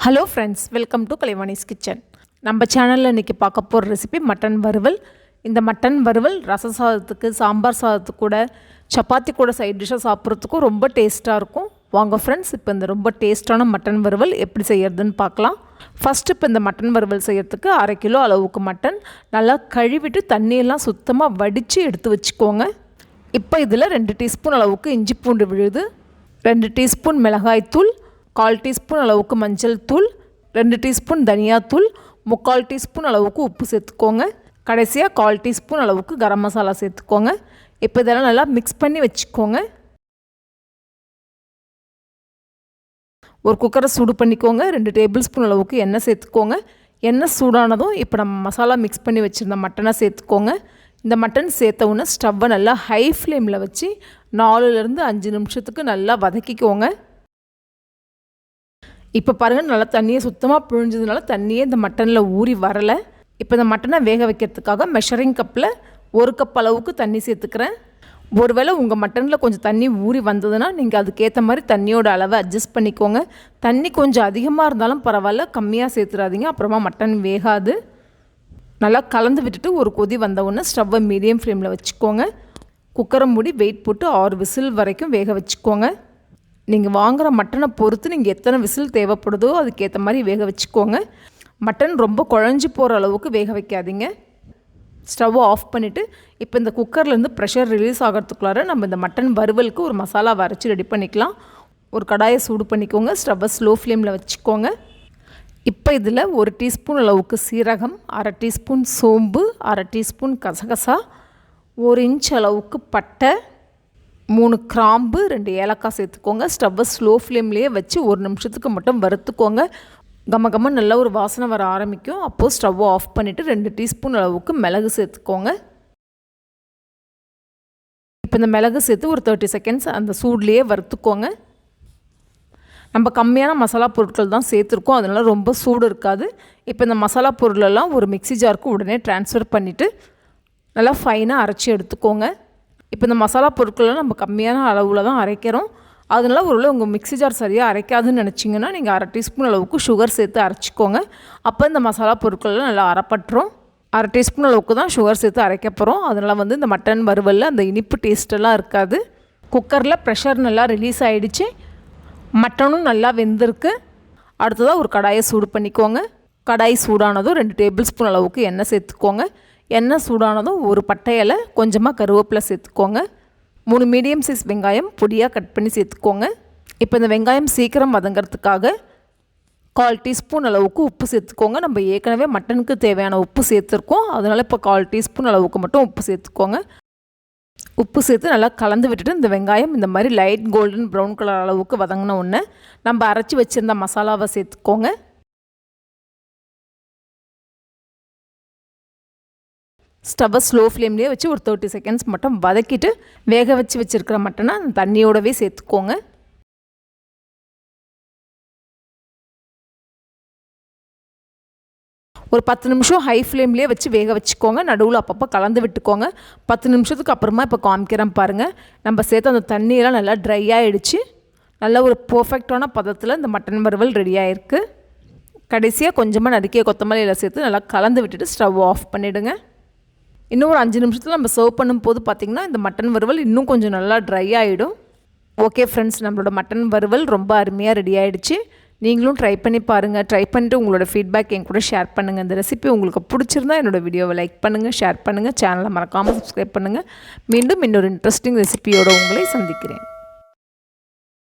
Hello friends, welcome to Kalaivani's kitchen. நம்ம சேனலில் இன்றைக்கி பார்க்க போகிற ரெசிபி மட்டன் வறுவல். இந்த மட்டன் வறுவல் ரச சாதத்துக்கு, சாம்பார் சாதத்துக்கு கூட, சப்பாத்தி கூட சைட் டிஷ்ஷாக சாப்பிட்றதுக்கும் ரொம்ப டேஸ்ட்டாக இருக்கும். வாங்க ஃப்ரெண்ட்ஸ், இப்போ இந்த ரொம்ப டேஸ்ட்டான மட்டன் வறுவல் எப்படி செய்யறதுன்னு பார்க்கலாம். ஃபஸ்ட்டு இப்போ இந்த மட்டன் வறுவல் செய்யறதுக்கு 1/2 கிலோ அளவுக்கு மட்டன் நல்லா கழுவிட்டு தண்ணியெல்லாம் சுத்தமாக வடித்து எடுத்து வச்சுக்கோங்க. இப்போ இதில் 2 டீஸ்பூன் அளவுக்கு இஞ்சி பூண்டு விழுது, 2 டீஸ்பூன் மிளகாய்த்தூள், 1/4 டீஸ்பூன் அளவுக்கு மஞ்சள் தூள், 2 டீஸ்பூன் தனியாத்தூள், 3/4 டீஸ்பூன் அளவுக்கு உப்பு சேர்த்துக்கோங்க. கடைசியாக 1/4 டீஸ்பூன் அளவுக்கு கரம் மசாலா சேர்த்துக்கோங்க. இப்போ இதெல்லாம் நல்லா மிக்ஸ் பண்ணி வச்சுக்கோங்க. ஒரு குக்கரை சூடு பண்ணிக்கோங்க. 2 டேபிள் ஸ்பூன் அளவுக்கு எண்ணெய் சேர்த்துக்கோங்க. எண்ணெய் சூடானதும் இப்போ நம்ம மசாலா மிக்ஸ் பண்ணி வச்சுருந்த மட்டனை சேர்த்துக்கோங்க. இந்த மட்டன் சேர்த்த உடனே ஸ்டவ்வை நல்லா ஹை ஃப்ளேமில் வச்சு 4லேருந்து 5 நிமிஷத்துக்கு நல்லா வதக்கிக்கோங்க. இப்போ பாருங்கள், நல்லா தண்ணியை சுத்தமாக புழிஞ்சதுனால தண்ணியே இந்த மட்டனில் ஊறி வரலை. இப்போ இந்த மட்டனை வேக வைக்கிறதுக்காக மெஷரிங் கப்பில் 1 கப் அளவுக்கு தண்ணி சேர்த்துக்கிறேன். ஒருவேளை உங்கள் மட்டனில் கொஞ்சம் தண்ணி ஊறி வந்ததுன்னா நீங்கள் அதுக்கேற்ற மாதிரி தண்ணியோட அளவை அட்ஜஸ்ட் பண்ணிக்கோங்க. தண்ணி கொஞ்சம் அதிகமாக இருந்தாலும் பரவாயில்ல, கம்மியாக சேர்த்துறாதீங்க, அப்புறமா மட்டன் வேகாது. நல்லா கலந்து விட்டுட்டு ஒரு கொதி வந்தவுடனே ஸ்டவ்வை மீடியம் ஃப்ளேமில் வச்சுக்கோங்க. குக்கரை மூடி வெயிட் போட்டு 6 விசில் வரைக்கும் வேக வச்சுக்கோங்க. நீங்கள் வாங்குகிற மட்டனை பொறுத்து நீங்கள் எத்தனை விசில் தேவைப்படுதோ அதுக்கேற்ற மாதிரி வேக வச்சுக்கோங்க. மட்டன் ரொம்ப குழஞ்சி போகிற அளவுக்கு வேக வைக்காதீங்க. ஸ்டவ்வை ஆஃப் பண்ணிவிட்டு இப்போ இந்த குக்கர்லேருந்து ப்ரெஷர் ரிலீஸ் ஆகிறதுக்குள்ளார நம்ம இந்த மட்டன் வறுவலுக்கு ஒரு மசாலா அரைச்சி ரெடி பண்ணிக்கலாம். ஒரு கடாயை சூடு பண்ணிக்கோங்க. ஸ்டவ்வை ஸ்லோ ஃப்ளேமில் வச்சுக்கோங்க. இப்போ இதில் 1 டீஸ்பூன் அளவுக்கு சீரகம், 1/2 டீஸ்பூன் சோம்பு, 1/2 டீஸ்பூன் கசகசா, 1 இன்ச் அளவுக்கு பட்டை, 3 கிராம்பு, 2 ஏலக்காய் சேர்த்துக்கோங்க. ஸ்டவ்வை ஸ்லோ ஃப்ளேம்லேயே வச்சு 1 நிமிஷத்துக்கு மட்டும் வறுத்துக்கோங்க. கம நல்ல ஒரு வாசனை வர ஆரம்பிக்கும். அப்போது ஸ்டவ்வை ஆஃப் பண்ணிவிட்டு 2 டீஸ்பூன் அளவுக்கு மிளகு சேர்த்துக்கோங்க. இப்போ இந்த மிளகு சேர்த்து ஒரு 30 செகண்ட்ஸ் அந்த சூட்லேயே வறுத்துக்கோங்க. நம்ம கம்மியான மசாலா பொருட்கள் தான் சேர்த்துருக்கோம், அதனால் ரொம்ப சூடு இருக்காது. இப்போ இந்த மசாலா பொருளெல்லாம் ஒரு மிக்ஸி ஜாருக்கு உடனே ட்ரான்ஸ்ஃபர் பண்ணிவிட்டு நல்லா ஃபைனாக அரைச்சி எடுத்துக்கோங்க. இப்போ இந்த மசாலா பொருட்கள்லாம் நம்ம கம்மியான அளவில் தான் அரைக்கிறோம். அதனால் ஒருவேளை உங்கள் மிக்ஸி ஜார் சரியாக அரைக்காதுன்னு நினச்சிங்கன்னா நீங்கள் 1/2 டீஸ்பூன் அளவுக்கு சுகர் சேர்த்து அரைச்சிக்கோங்க. அப்போ இந்த மசாலா பொருட்கள்லாம் நல்லா அரைப்பட்டுரும். 1/2 டீஸ்பூன் அளவுக்கு தான் சுகர் சேர்த்து அரைக்க போகிறோம். அதனால் இந்த மட்டன் வறுவலில் அந்த இனிப்பு டேஸ்ட்டெல்லாம் இருக்காது. குக்கரில் ப்ரெஷர் நல்லா ரிலீஸ் ஆகிடுச்சு. மட்டனும் நல்லா வெந்திருக்கு. அடுத்ததாக ஒரு கடாயை சூடு பண்ணிக்கோங்க. கடாய் சூடானதும் 2 டேபிள் ஸ்பூன் அளவுக்கு எண்ணெய் சேர்த்துக்கோங்க. எண்ணெய் சூடானதும் ஒரு பட்டை இலை, கொஞ்சமாக கருவேப்பிலை சேர்த்துக்கோங்க. 3 மீடியம் சைஸ் வெங்காயம் பொடியாக கட் பண்ணி சேர்த்துக்கோங்க. இப்போ இந்த வெங்காயம் சீக்கிரம் வதங்கிறதுக்காக 1/4 டீஸ்பூன் அளவுக்கு உப்பு சேர்த்துக்கோங்க. நம்ம ஏற்கனவே மட்டனுக்கு தேவையான உப்பு சேர்த்துருக்கோம், அதனால் இப்போ 1/4 டீஸ்பூன் அளவுக்கு மட்டும் உப்பு சேர்த்துக்கோங்க. உப்பு சேர்த்து நல்லா கலந்து விட்டுட்டு இந்த வெங்காயம் இந்த மாதிரி லைட் கோல்டன் ப்ரௌன் கலர் அளவுக்கு வதங்கின உடனே நம்ம அரைச்சி வச்சுருந்த மசாலாவை சேர்த்துக்கோங்க. ஸ்டவ்வை ஸ்லோ ஃப்ளேம்லேயே வச்சு ஒரு 30 செகண்ட்ஸ் மட்டும் வதக்கிட்டு வேக வச்சு வச்சுருக்கிற மட்டனை அந்த தண்ணியோடவே சேர்த்துக்கோங்க. ஒரு 10 நிமிஷம் ஹை ஃப்ளேம்லேயே வச்சு வேக வச்சுக்கோங்க. நடுவில் அப்பப்போ கலந்து விட்டுக்கோங்க. 10 நிமிஷத்துக்கு அப்புறமா இப்போ காமிக்கிறேன் பாருங்கள். நம்ம சேர்த்து அந்த தண்ணியெல்லாம் நல்லா ட்ரை ஆகிடுச்சு. நல்ல ஒரு பர்ஃபெக்டான பதத்தில் இந்த மட்டன் வறுவல் ரெடி ஆகிருக்கு. கடைசியாக கொஞ்சமாக நறுக்கிய கொத்தமல்லியில் சேர்த்து நல்லா கலந்து விட்டுட்டு ஸ்டவ் ஆஃப் பண்ணிவிடுங்க. இன்னும் ஒரு 5 நிமிஷத்தில் நம்ம சர்வ் பண்ணும்போது பார்த்திங்கன்னா இந்த மட்டன் வறுவல் இன்னும் கொஞ்சம் நல்லா ட்ரை ஆகிடும். ஓகே ஃப்ரெண்ட்ஸ், நம்மளோட மட்டன் வறுவல் ரொம்ப அருமையாக ரெடி ஆகிடுச்சு. நீங்களும் ட்ரை பண்ணி பாருங்கள். ட்ரை பண்ணிவிட்டு உங்களோட ஃபீட்பேக் என் கூட ஷேர் பண்ணுங்கள். இந்த ரெசிபி உங்களுக்கு பிடிச்சிருந்தா என்னோடய வீடியோவை லைக் பண்ணுங்கள், ஷேர் பண்ணுங்கள், சேனலை மறக்காமல் சப்ஸ்கிரைப் பண்ணுங்கள். மீண்டும் இன்னொரு இன்ட்ரெஸ்டிங் ரெசிபியோடு உங்களை சந்திக்கிறேன்.